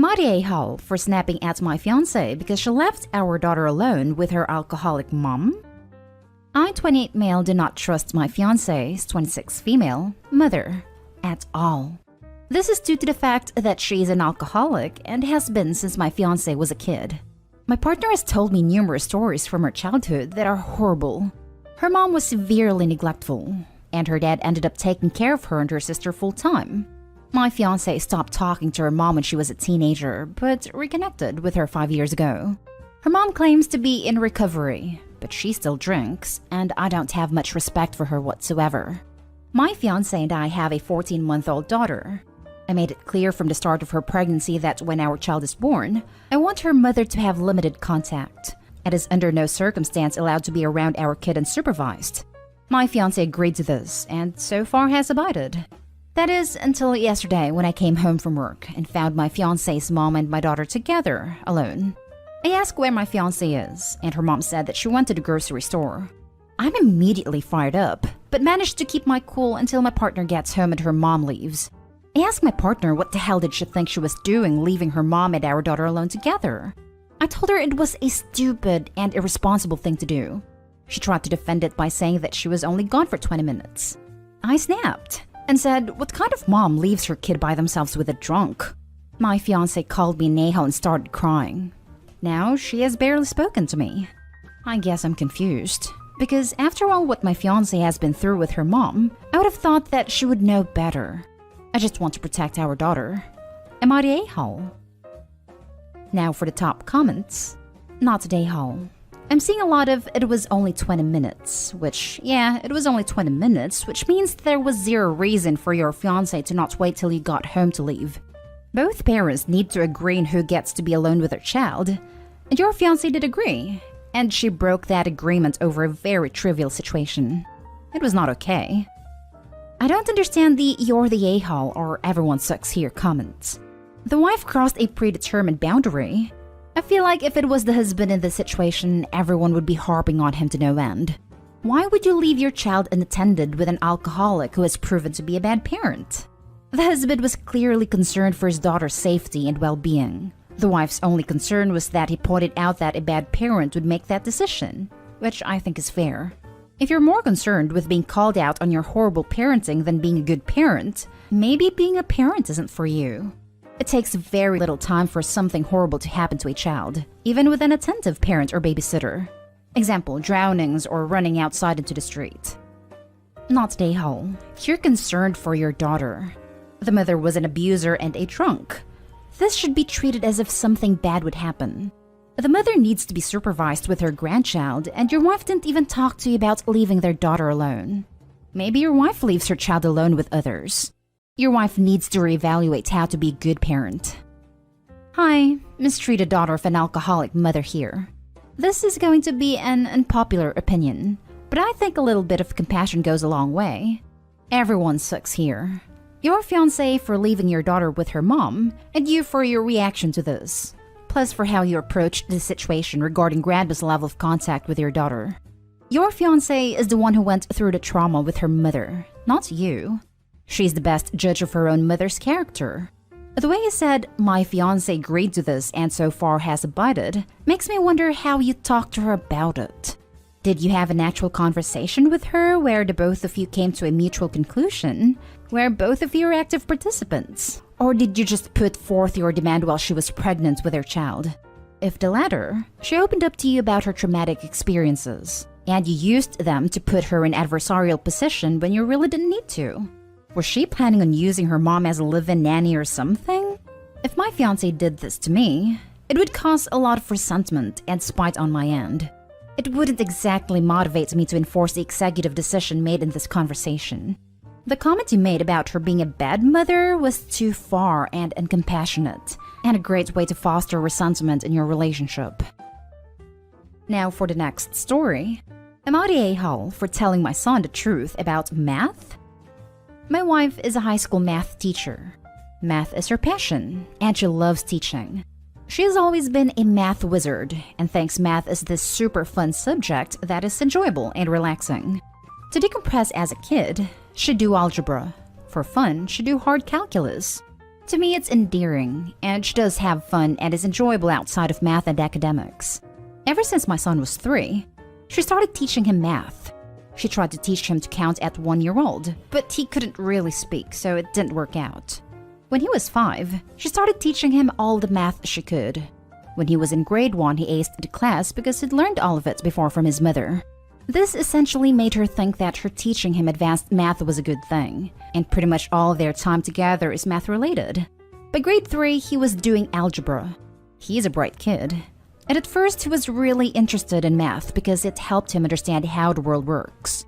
Am I the a-hole for snapping at my fiancé because she left our daughter alone with her alcoholic mom? I, 28 male, do not trust my fiancé's 26 female mother at all. This is due to the fact that she is an alcoholic and has been since my fiancé was a kid. My partner has told me numerous stories from her childhood that are horrible. Her mom was severely neglectful, and her dad ended up taking care of her and her sister full-time. My fiancé stopped talking to her mom when she was a teenager, but reconnected with her 5 years ago. Her mom claims to be in recovery, but she still drinks, and I don't have much respect for her whatsoever. My fiancé and I have a 14-month-old daughter. I made it clear from the start of her pregnancy that when our child is born, I want her mother to have limited contact, and is under no circumstance allowed to be around our kid unsupervised. My fiancé agreed to this, and so far has abided. That is, until yesterday when I came home from work and found my fiancé's mom and my daughter together, alone. I asked where my fiancé is, and her mom said that she went to the grocery store. I'm immediately fired up, but managed to keep my cool until my partner gets home and her mom leaves. I asked my partner what the hell did she think she was doing leaving her mom and our daughter alone together. I told her it was a stupid and irresponsible thing to do. She tried to defend it by saying that she was only gone for 20 minutes. I snapped and said, what kind of mom leaves her kid by themselves with a drunk? My fiancé called me an a-hole and started crying. Now she has barely spoken to me. I guess I'm confused, because after all what my fiancé has been through with her mom, I would have thought that she would know better. I just want to protect our daughter. Am I the a-hole? Now for the top comments. Not the a-hole. I'm seeing a lot of it was only 20 minutes, which, yeah, it was only 20 minutes, which means there was zero reason for your fiancé to not wait till you got home to leave. Both parents need to agree on who gets to be alone with their child, and your fiancé did agree, and she broke that agreement over a very trivial situation. It was not okay. I don't understand the "you're the a-hole" or "everyone sucks here" comments. The wife crossed a predetermined boundary. I feel like if it was the husband in this situation, everyone would be harping on him to no end. Why would you leave your child unattended with an alcoholic who has proven to be a bad parent? The husband was clearly concerned for his daughter's safety and well-being. The wife's only concern was that he pointed out that a bad parent would make that decision, which I think is fair. If you're more concerned with being called out on your horrible parenting than being a good parent, maybe being a parent isn't for you. It takes very little time for something horrible to happen to a child, even with an attentive parent or babysitter. Example, drownings or running outside into the street. Not the a-hole. You're concerned for your daughter. The mother was an abuser and a drunk. This should be treated as if something bad would happen. The mother needs to be supervised with her grandchild, and your wife didn't even talk to you about leaving their daughter alone. Maybe your wife leaves her child alone with others. Your wife needs to reevaluate how to be a good parent. Hi, mistreated daughter of an alcoholic mother here. This is going to be an unpopular opinion, but I think a little bit of compassion goes a long way. Everyone sucks here. Your fiancé for leaving your daughter with her mom, and you for your reaction to this. Plus for how you approached the situation regarding grandma's level of contact with your daughter. Your fiancé is the one who went through the trauma with her mother, not you. She's the best judge of her own mother's character. The way you said, my fiancé agreed to this and so far has abided, makes me wonder how you talked to her about it. Did you have an actual conversation with her where the both of you came to a mutual conclusion, where both of you are active participants? Or did you just put forth your demand while she was pregnant with her child? If the latter, she opened up to you about her traumatic experiences, and you used them to put her in adversarial position when you really didn't need to. Was she planning on using her mom as a live-in nanny or something? If my fiancé did this to me, it would cause a lot of resentment and spite on my end. It wouldn't exactly motivate me to enforce the executive decision made in this conversation. The comment you made about her being a bad mother was too far and uncompassionate, and a great way to foster resentment in your relationship. Now for the next story. Am I the a-hole for telling my son the truth about math? My wife is a high school math teacher. Math is her passion, and she loves teaching. She has always been a math wizard, and thinks math is this super fun subject that is enjoyable and relaxing. To decompress as a kid, she'd do algebra. For fun, she'd do hard calculus. To me, it's endearing, and she does have fun and is enjoyable outside of math and academics. Ever since my son was 3, she started teaching him math. She tried to teach him to count at 1 year old, but he couldn't really speak, so it didn't work out. When he was 5, she started teaching him all the math she could. When he was in grade 1, he aced the class because he'd learned all of it before from his mother. This essentially made her think that her teaching him advanced math was a good thing, and pretty much all their time together is math-related. By grade 3, he was doing algebra. He's a bright kid. And at first, he was really interested in math because it helped him understand how the world works.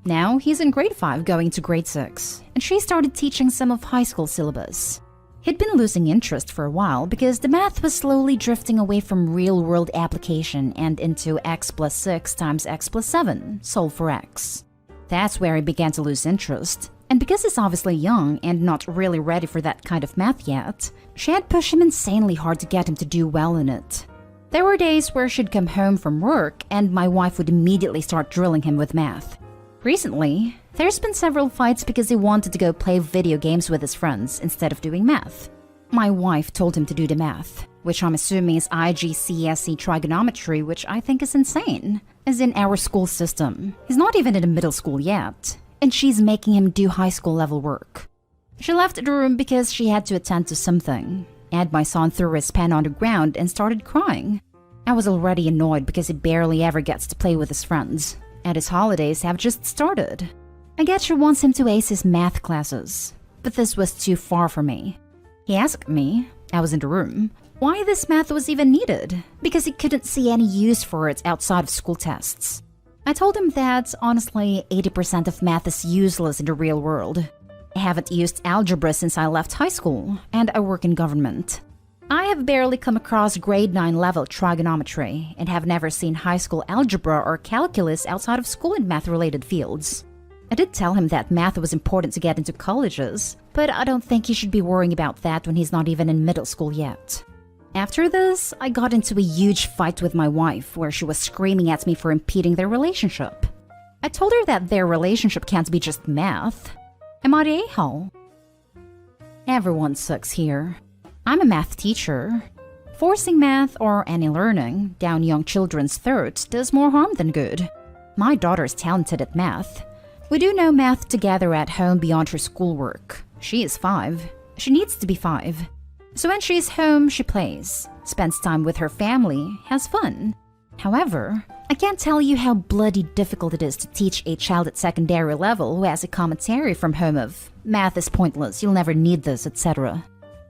Now, he's in grade 5 going to grade 6, and she started teaching some of high school syllabus. He'd been losing interest for a while because the math was slowly drifting away from real-world application and into x plus 6 times x plus 7, solve for x. That's where he began to lose interest. And because he's obviously young and not really ready for that kind of math yet, she had pushed him insanely hard to get him to do well in it. There were days where she'd come home from work and my wife would immediately start drilling him with math. Recently, there's been several fights because he wanted to go play video games with his friends instead of doing math. My wife told him to do the math, which I'm assuming is IGCSE trigonometry, which I think is insane, as in our school system. He's not even in the middle school yet, and she's making him do high school level work. She left the room because she had to attend to something, and my son threw his pen on the ground and started crying. I was already annoyed because he barely ever gets to play with his friends, and his holidays have just started. I guess she wants him to ace his math classes, but this was too far for me. He asked me, I was in the room, why this math was even needed, because he couldn't see any use for it outside of school tests. I told him that, honestly, 80% of math is useless in the real world. I haven't used algebra since I left high school, and I work in government. I have barely come across grade 9 level trigonometry, and have never seen high school algebra or calculus outside of school in math-related fields. I did tell him that math was important to get into colleges, but I don't think he should be worrying about that when he's not even in middle school yet. After this, I got into a huge fight with my wife where she was screaming at me for impeding their relationship. I told her that their relationship can't be just math. Am I the a-hole? Everyone sucks here. I'm a math teacher. Forcing math or any learning down young children's throats does more harm than good. My daughter's talented at math. We do no math together at home beyond her schoolwork. She is 5. She needs to be 5. So when she's home, she plays, spends time with her family, has fun. However, I can't tell you how bloody difficult it is to teach a child at secondary level who has a commentary from home of, math is pointless, you'll never need this, etc.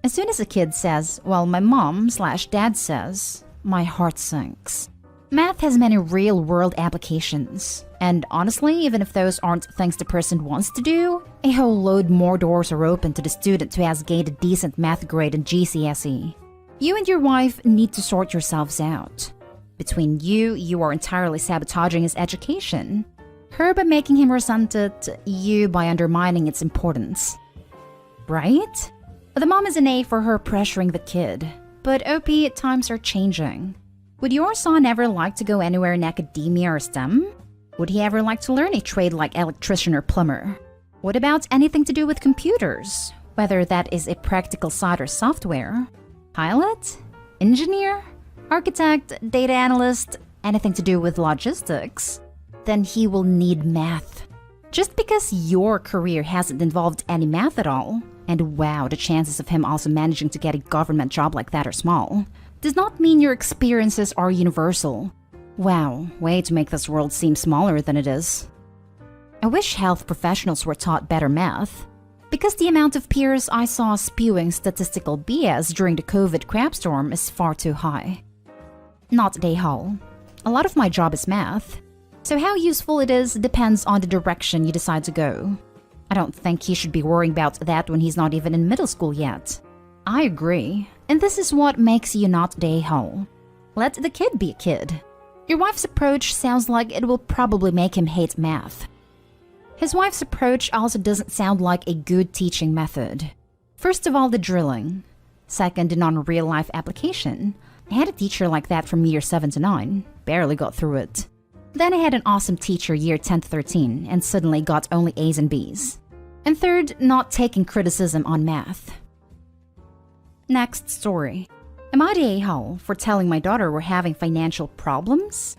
As soon as a kid says, well, my mom/dad says, my heart sinks. Math has many real-world applications. And honestly, even if those aren't things the person wants to do, a whole load more doors are open to the student who has gained a decent math grade in GCSE. You and your wife need to sort yourselves out. Between you, you are entirely sabotaging his education. Her by making him resent it, you by undermining its importance. Right? The mom is an A for her pressuring the kid. But OP, times are changing. Would your son ever like to go anywhere in academia or STEM? Would he ever like to learn a trade like electrician or plumber? What about anything to do with computers? Whether that is a practical side or software? Pilot? Engineer? Architect? Data analyst? Anything to do with logistics? Then he will need math. Just because your career hasn't involved any math at all, and wow, the chances of him also managing to get a government job like that are small, does not mean your experiences are universal. Wow, way to make this world seem smaller than it is. I wish health professionals were taught better math, because the amount of peers I saw spewing statistical BS during the COVID crapstorm is far too high. Not day hall. A lot of my job is math, so how useful it is depends on the direction you decide to go. I don't think he should be worrying about that when he's not even in middle school yet. I agree, and this is what makes you not day hall. Let the kid be a kid. Your wife's approach sounds like it will probably make him hate math. His wife's approach also doesn't sound like a good teaching method. First of all, the drilling. Second, the non-real-life application. I had a teacher like that from year 7 to 9. Barely got through it. Then I had an awesome teacher year 10 to 13 and suddenly got only A's and B's. And third, not taking criticism on math. Next story. Am I the a-hole for telling my daughter we're having financial problems?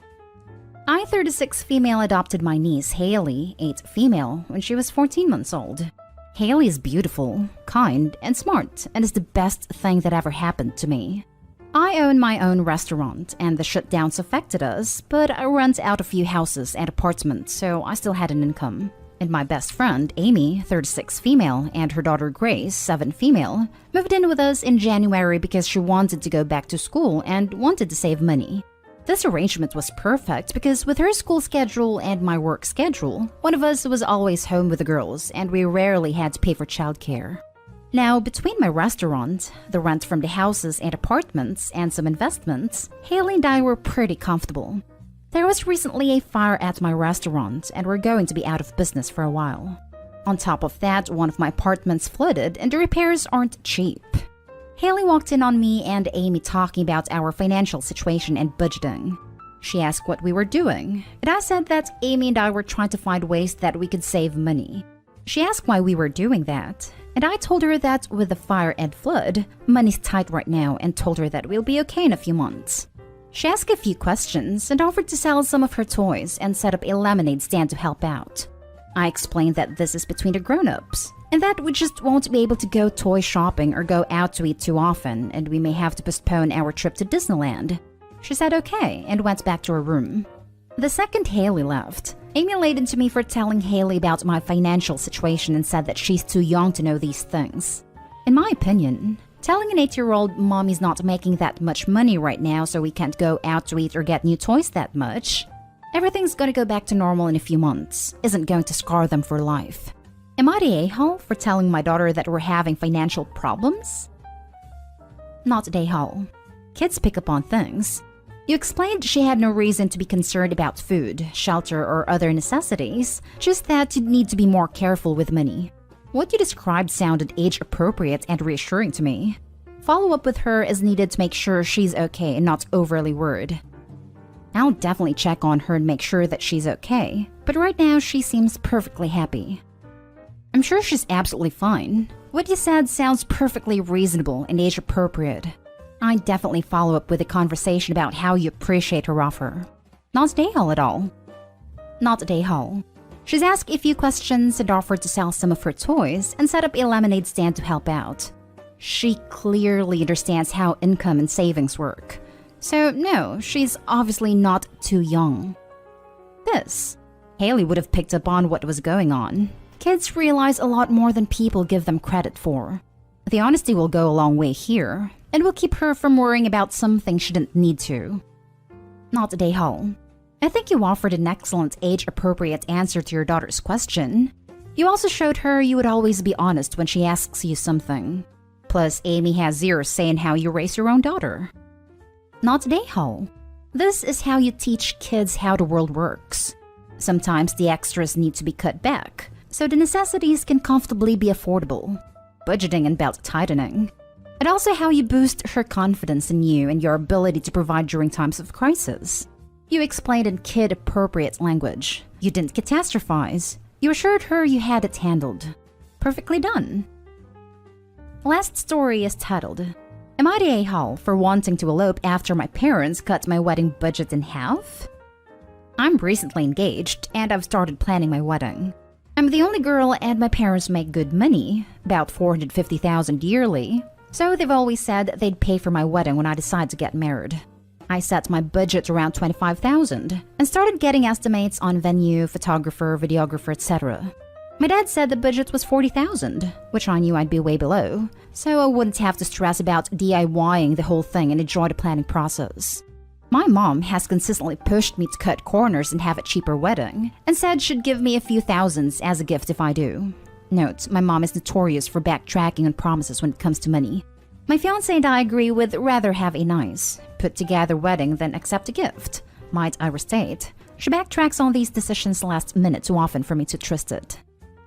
I, 36 female, adopted my niece, Haley, 8 female, when she was 14 months old. Haley is beautiful, kind, and smart, and is the best thing that ever happened to me. I own my own restaurant, and the shutdowns affected us, but I rent out a few houses and apartments, so I still had an income. And my best friend, Amy, 36 female, and her daughter Grace, 7 female, moved in with us in January because she wanted to go back to school and wanted to save money. This arrangement was perfect because with her school schedule and my work schedule, one of us was always home with the girls, and we rarely had to pay for childcare. Now, between my restaurant, the rent from the houses and apartments, and some investments, Haley and I were pretty comfortable. There was recently a fire at my restaurant, and we're going to be out of business for a while. On top of that, one of my apartments flooded, and the repairs aren't cheap. Haley walked in on me and Amy talking about our financial situation and budgeting. She asked what we were doing, and I said that Amy and I were trying to find ways that we could save money. She asked why we were doing that, and I told her that with the fire and flood, money's tight right now, and told her that we'll be okay in a few months. She asked a few questions and offered to sell some of her toys and set up a lemonade stand to help out. I explained that this is between the grown-ups, and that we just won't be able to go toy shopping or go out to eat too often, and we may have to postpone our trip to Disneyland. She said okay and went back to her room. The second Haley left, Amy laid into me for telling Haley about my financial situation and said that she's too young to know these things. In my opinion, telling an 8-year-old mommy's not making that much money right now so we can't go out to eat or get new toys that much, everything's gonna go back to normal in a few months, isn't going to scar them for life. Am I the a-hole for telling my daughter that we're having financial problems? Not the a-hole. Kids pick up on things. You explained she had no reason to be concerned about food, shelter, or other necessities, just that you'd need to be more careful with money. What you described sounded age-appropriate and reassuring to me. Follow-up with her is needed to make sure she's okay and not overly worried. I'll definitely check on her and make sure that she's okay, but right now she seems perfectly happy. I'm sure she's absolutely fine. What you said sounds perfectly reasonable and age-appropriate. I'd definitely follow up with a conversation about how you appreciate her offer. Not day-hole at all. Not day-hole. She's asked a few questions and offered to sell some of her toys and set up a lemonade stand to help out. She clearly understands how income and savings work. So no, she's obviously not too young. Haley would have picked up on what was going on. Kids realize a lot more than people give them credit for. The honesty will go a long way here, and will keep her from worrying about something she didn't need to. Not day-hole. I think you offered an excellent age-appropriate answer to your daughter's question. You also showed her you would always be honest when she asks you something. Plus, Amy has zero say in how you raise your own daughter. Not day-hole. This is how you teach kids how the world works. Sometimes the extras need to be cut back, so the necessities can comfortably be affordable. Budgeting and belt tightening. And also how you boost her confidence in you and your ability to provide during times of crisis. You explained in kid-appropriate language. You didn't catastrophize. You assured her you had it handled. Perfectly done. Last story is titled, Am I the a-hole for wanting to elope after my parents cut my wedding budget in half? I'm recently engaged and I've started planning my wedding. I'm the only girl and my parents make good money, about $450,000 yearly, so they've always said they'd pay for my wedding when I decide to get married. I set my budget around $25,000 and started getting estimates on venue, photographer, videographer, etc. My dad said the budget was $40,000, which I knew I'd be way below, so I wouldn't have to stress about DIYing the whole thing and enjoy the planning process. My mom has consistently pushed me to cut corners and have a cheaper wedding, and said she'd give me a few thousands as a gift if I do. Note, my mom is notorious for backtracking on promises when it comes to money. My fiancé and I agree would rather have a nice, put-together wedding than accept a gift. Might I restate, she backtracks on these decisions last minute too often for me to trust it.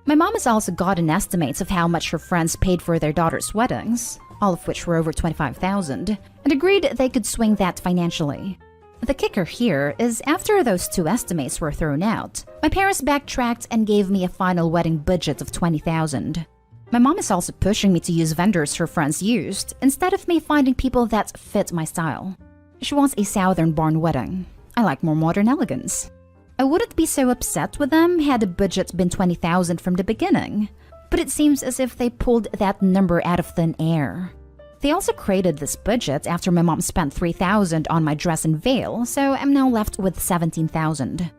My mom has also gotten estimates of how much her friends paid for their daughters' weddings, all of which were over $25,000, and agreed they could swing that financially. The kicker here is after those two estimates were thrown out, my parents backtracked and gave me a final wedding budget of $20,000. My mom is also pushing me to use vendors her friends used instead of me finding people that fit my style. She wants a southern-born wedding. I like more modern elegance. I wouldn't be so upset with them had the budget been $20,000 from the beginning, but it seems as if they pulled that number out of thin air. They also created this budget after my mom spent $3,000 on my dress and veil, so I'm now left with $17,000.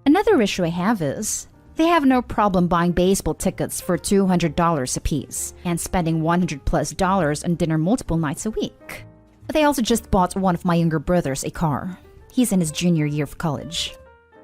Another issue I have is, they have no problem buying baseball tickets for $200 apiece and spending $100+ on dinner multiple nights a week. They also just bought one of my younger brothers a car. He's in his junior year of college.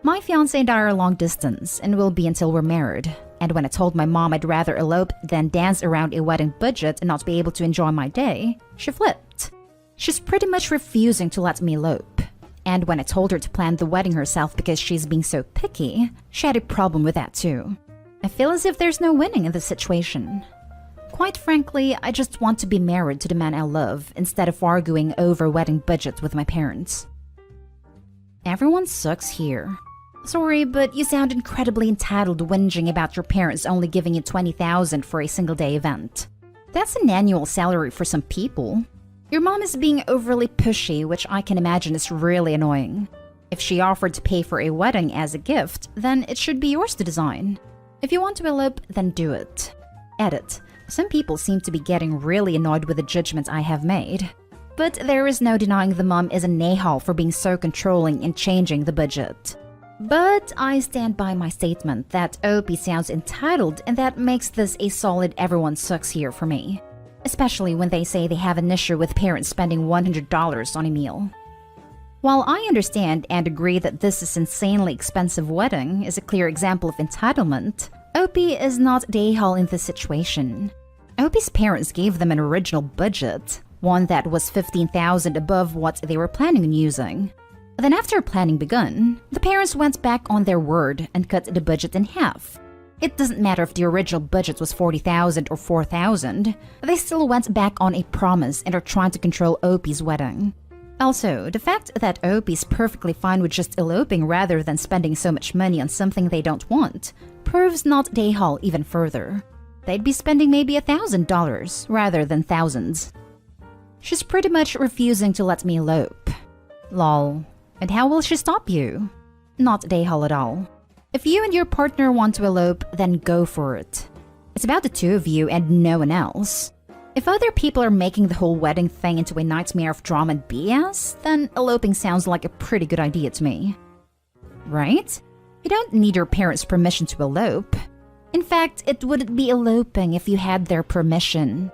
My fiancé and I are long distance and will be until we're married. And when I told my mom I'd rather elope than dance around a wedding budget and not be able to enjoy my day, she flipped. She's pretty much refusing to let me elope. And when I told her to plan the wedding herself because she's being so picky, she had a problem with that too. I feel as if there's no winning in this situation. Quite frankly, I just want to be married to the man I love instead of arguing over wedding budget with my parents. Everyone sucks here. Sorry, but you sound incredibly entitled whinging about your parents only giving you $20,000 for a single-day event. That's an annual salary for some people. Your mom is being overly pushy, which I can imagine is really annoying. If she offered to pay for a wedding as a gift, then it should be yours to design. If you want to elope, then do it. Edit. Some people seem to be getting really annoyed with the judgments I have made. But there is no denying the mom is an a-hole for being so controlling and changing the budget. But I stand by my statement that OP sounds entitled, and that makes this a solid everyone sucks here for me. Especially when they say they have an issue with parents spending $100 on a meal. While I understand and agree that this is insanely expensive wedding is a clear example of entitlement, OP is not the a-hole in this situation. OP's parents gave them an original budget, one that was $15,000 above what they were planning on using. Then after planning begun, the parents went back on their word and cut the budget in half. It doesn't matter if the original budget was $40,000 or $4,000, they still went back on a promise and are trying to control OP's wedding. Also, the fact that OP is perfectly fine with just eloping rather than spending so much money on something they don't want proves not the a-hole even further. They'd be spending maybe $1,000 rather than thousands. She's pretty much refusing to let me elope. Lol. And how will she stop you? Not the a-hole at all. If you and your partner want to elope, then go for it. It's about the two of you and no one else. If other people are making the whole wedding thing into a nightmare of drama and BS, then eloping sounds like a pretty good idea to me. Right? You don't need your parents' permission to elope. In fact, it wouldn't be eloping if you had their permission.